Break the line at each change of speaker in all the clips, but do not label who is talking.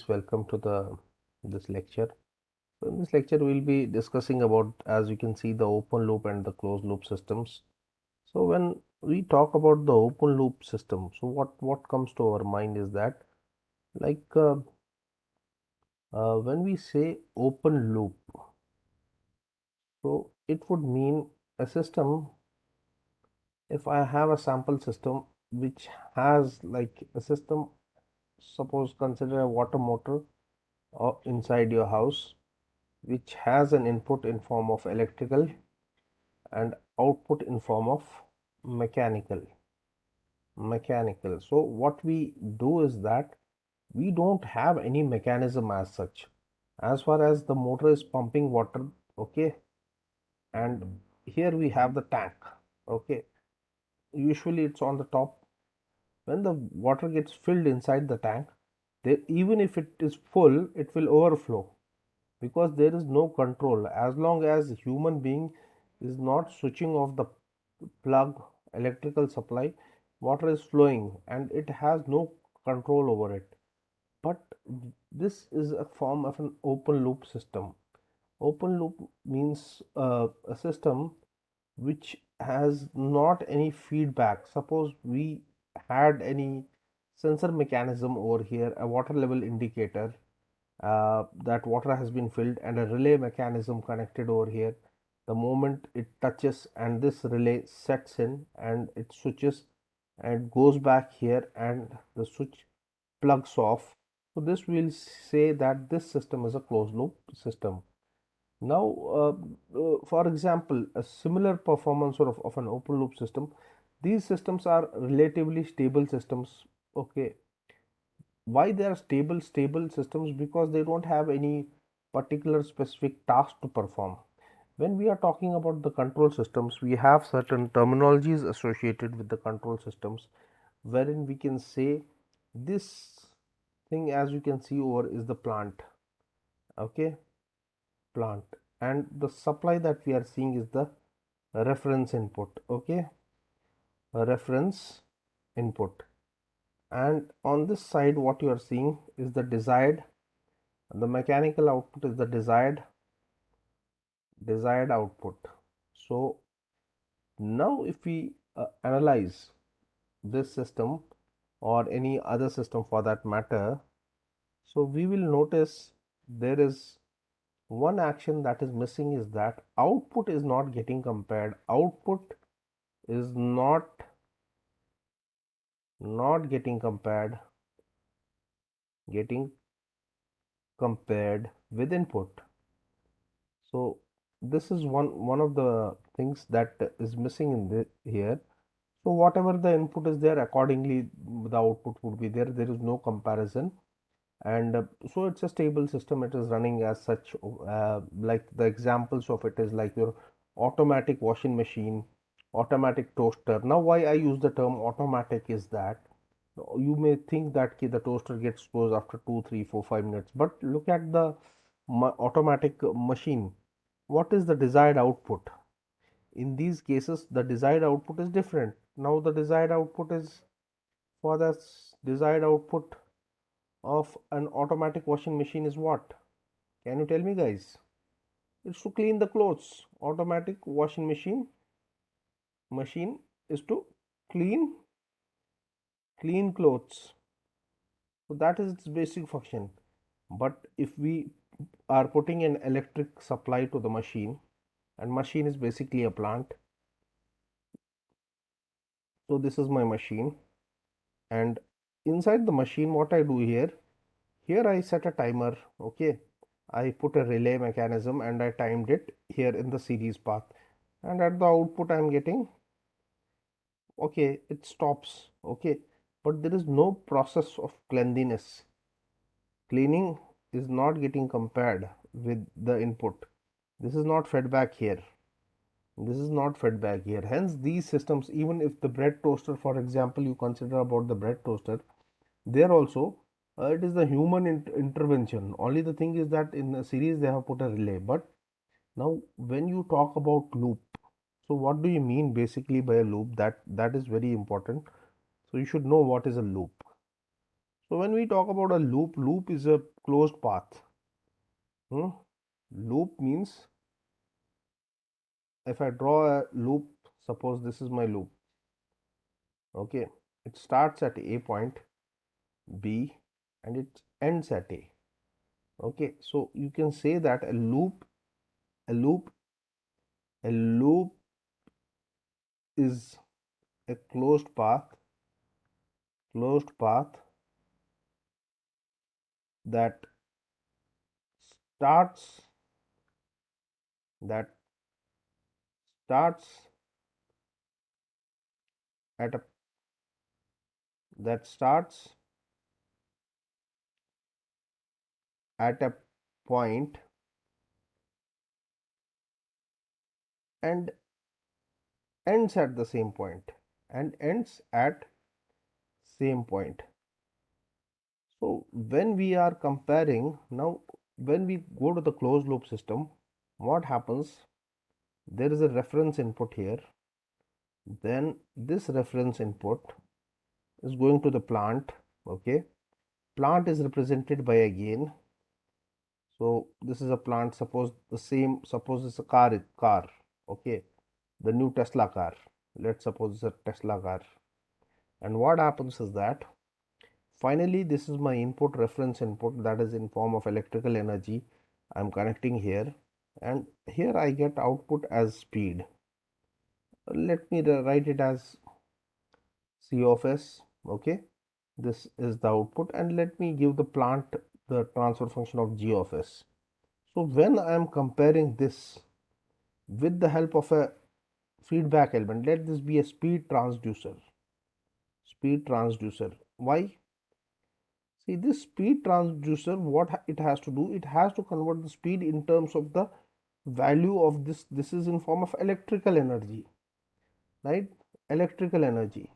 welcome to the this lecture. So in this lecture, we'll be discussing about, as you can see, the open loop and the closed loop systems. So when we talk about the open loop system, so what comes to our mind is that, like when we say open loop, so it would mean a system. If I have a sample system which has like a system, suppose consider a water motor inside your house, which has an input in form of electrical and output in form of mechanical. So what we do is that we don't have any mechanism as such, as far as the motor is pumping water. Okay, and here we have the tank. Okay, usually it's on the top. When the water gets filled inside the tank, there, even if it is full, it will overflow, because there is no control. As long as human being is not switching off the plug, electrical supply, water is flowing and it has no control over it. But this is a form of an open loop system. Open loop means a system which has not any feedback. Suppose we had any sensor mechanism over here, a water level indicator, that water has been filled, and a relay mechanism connected over here. The moment it touches and this relay sets in and it switches and goes back here and the switch plugs off. So this will say that this system is a closed loop system. Now, for example, a similar performance of an open loop system, these systems are relatively stable systems. Okay, why they are stable systems? Because they don't have any particular specific task to perform. When we are talking about the control systems, we have certain terminologies associated with the control systems, wherein we can say this thing, as you can see over, is the plant. Okay, plant, and the supply that we are seeing is the reference input. Okay, a reference input, and on this side what you are seeing is the desired, the mechanical output is the desired output. So now if we analyze this system or any other system for that matter, so we will notice there is one action that is missing, is that output is not getting compared. Output is not getting compared with input. So this is one of the things that is missing in here. So whatever the input is there, accordingly the output would be there. There is no comparison, and so it's a stable system. It is running as such. Like the examples of it is like your automatic washing machine, automatic toaster. Now, why I use the term automatic is that you may think that the toaster gets closed after 2, 3, 4, 5 minutes, but look at the automatic machine. What is the desired output? In these cases, the desired output is different. Now the desired output is, for the desired output of an automatic washing machine is what? Can you tell me, guys? It's to clean the clothes. Automatic washing machine is to clean clothes. So that is its basic function. But if we are putting an electric supply to the machine, and machine is basically a plant. So this is my machine, and inside the machine what I do here, I set a timer. Okay, I put a relay mechanism and I timed it here in the series path, and at the output I am getting, okay, it stops. Okay, but there is no process of cleanliness. Cleaning is not getting compared with the input. This is not fed back here. This is not fed back here. Hence these systems, even if the bread toaster, for example, you consider about the bread toaster, there also it is the human intervention. Only the thing is that in a series they have put a relay. But now when you talk about loop, so what do you mean basically by a loop? That is very important. So you should know what is a loop. So when we talk about a loop, loop is a closed path. Loop means if I draw a loop, suppose this is my loop. Okay, it starts at A point, B, and it ends at A. Okay, so you can say that a loop, a loop is a closed path that starts that starts at a that starts at a point and ends at the same point and ends at same point. So when we are comparing now, when we go to the closed loop system, what happens? There is a reference input here. Then this reference input is going to the plant. Okay, plant is represented by a gain. So this is a plant. Suppose it's a car. Okay, the new Tesla car. Let's suppose it's a Tesla car. And what happens is that finally this is my input, reference input, that is in form of electrical energy. I'm connecting here, and here I get output as speed. Let me write it as C of S. Okay, this is the output, and let me give the plant the transfer function of G of S. So when I am comparing this with the help of a feedback element, let this be a speed transducer. Why? See, this speed transducer, what it has to do, it has to convert the speed in terms of the value of this is in form of electrical energy, right? Electrical energy.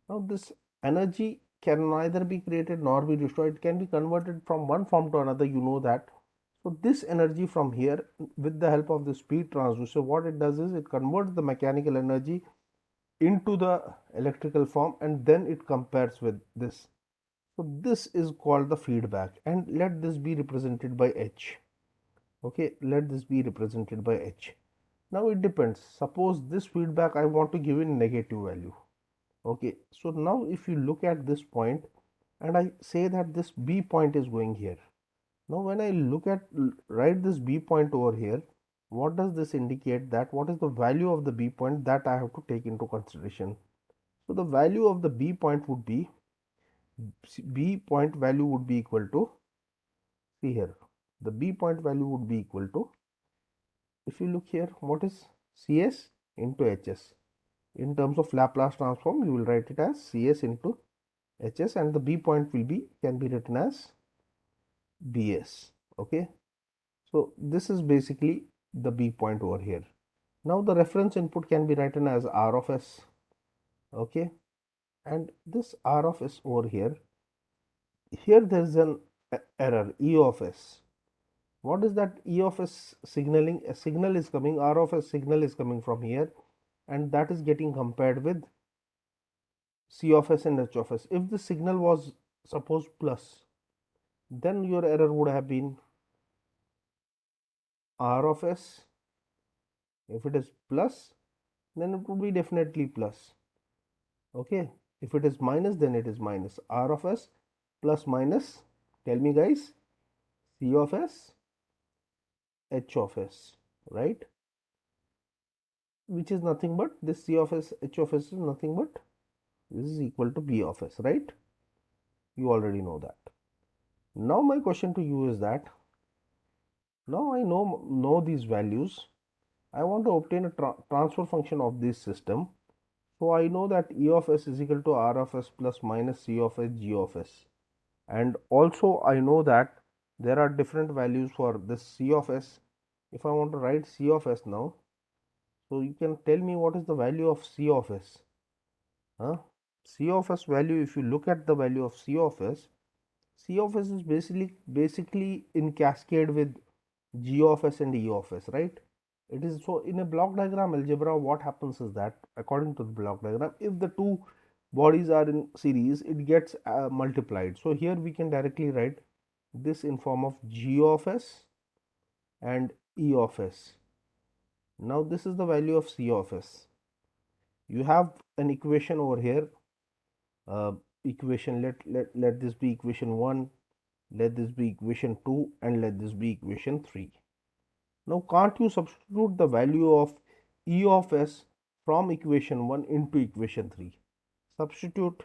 Now this energy can neither be created nor be destroyed. It can be converted from one form to another, you know that. So this energy from here, with the help of the speed transducer, what it does is it converts the mechanical energy into the electrical form, and then it compares with this. So this is called the feedback, and let this be represented by H. Okay, let this be represented by H. Now it depends. Suppose this feedback I want to give in negative value. Okay, so now if you look at this point and I say that this B point is going here. Now when I write this B point over here, what does this indicate? That what is the value of the B point that I have to take into consideration? So the value of the B point would be, B point value would be equal to, see here, the B point value would be equal to, if you look here, what is Cs into Hs. In terms of Laplace transform, you will write it as Cs into Hs, and the B point can be written as Bs. Okay, so this is basically the B point over here. Now the reference input can be written as R of S. Okay, and this R of S over here, there is an error, E of S. What is that E of S signaling? A signal is coming, R of S signal is coming from here, and that is getting compared with C of S and H of S. If the signal was suppose plus, then your error would have been R of S. If it is plus, then it would be definitely plus. Okay, if it is minus, then it is minus. R of S plus minus, tell me guys, C of S, H of S, right? Which is nothing but this C of S, H of S is nothing but this is equal to B of S, right? You already know that. Now my question to you is that, now I know these values. I want to obtain a transfer function of this system. So I know that E of S is equal to R of S plus minus C of S G of S. And also I know that there are different values for this C of S. If I want to write C of S now, so you can tell me what is the value of C of S. C of S value, if you look at the value of C of S, C of S is basically in cascade with G of S and E of S, right? It is so in a block diagram algebra, what happens is that according to the block diagram, if the two bodies are in series, it gets multiplied. So here we can directly write this in form of G of S and E of S. Now this is the value of C of S. You have an equation over here, uh, equation, let this be equation 1, let this be equation 2, and let this be equation 3. Now can't you substitute the value of E of S from equation 1 into equation 3? Substitute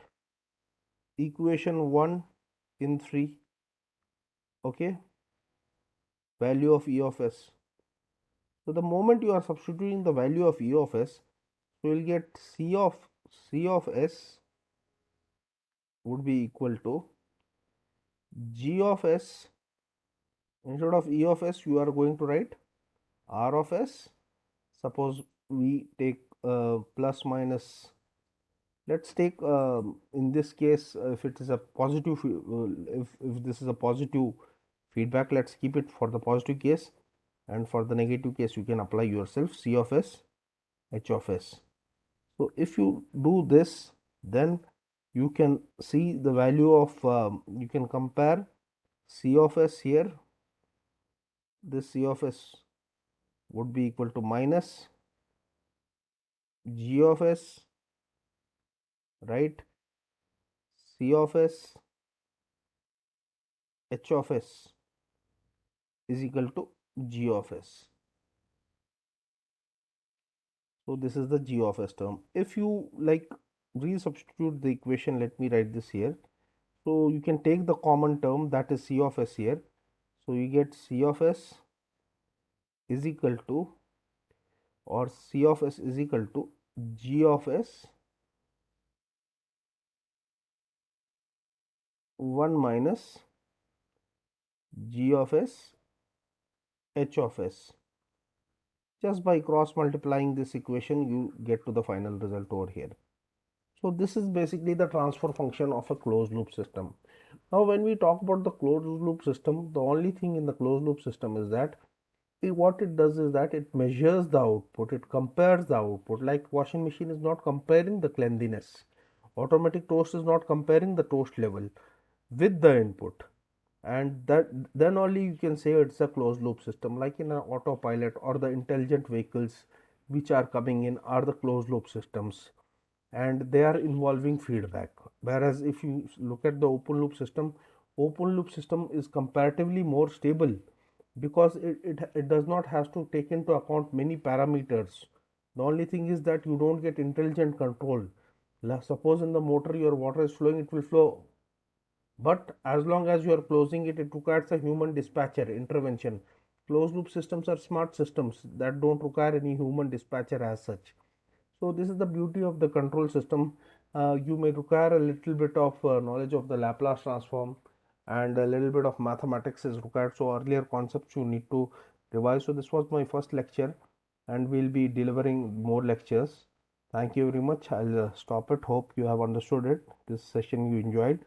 equation 1 in 3, okay, value of E of S. So the moment you are substituting the value of E of S, so you will get C of S would be equal to G of S. Instead of E of S, you are going to write R of S. Suppose we take plus minus. Let's take in this case, if it is a positive, if this is a positive feedback, let's keep it for the positive case, and for the negative case you can apply yourself C of S, H of S. So if you do this, then you can see the value of, you can compare C of S here. This C of S would be equal to minus G of S, right? C of S, H of S is equal to G of S. So this is the G of S term. If you like resubstitute the equation, let me write this here. So you can take the common term, that is C of S here. So you get C of S is equal to, or C of S is equal to G of S 1 minus G of S H of S. Just by cross multiplying this equation, you get to the final result over here. So this is basically the transfer function of a closed loop system. Now when we talk about the closed loop system, the only thing in the closed loop system is that what it does is that it measures the output, it compares the output. Like washing machine is not comparing the cleanliness, automatic toast is not comparing the toast level with the input, and that then only you can say it's a closed loop system. Like in an autopilot or the intelligent vehicles which are coming in are the closed loop systems, and they are involving feedback. Whereas if you look at the open loop system is comparatively more stable, because it does not have to take into account many parameters. The only thing is that you don't get intelligent control. Suppose in the motor your water is flowing, it will flow, but as long as you are closing it, it requires a human dispatcher intervention. Closed loop systems are smart systems that don't require any human dispatcher as such. So this is the beauty of the control system. You may require a little bit of knowledge of the Laplace transform, and a little bit of mathematics is required. So earlier concepts you need to revise. So this was my first lecture, and we'll be delivering more lectures. Thank you very much. I'll stop it. Hope you have understood it. This session you enjoyed.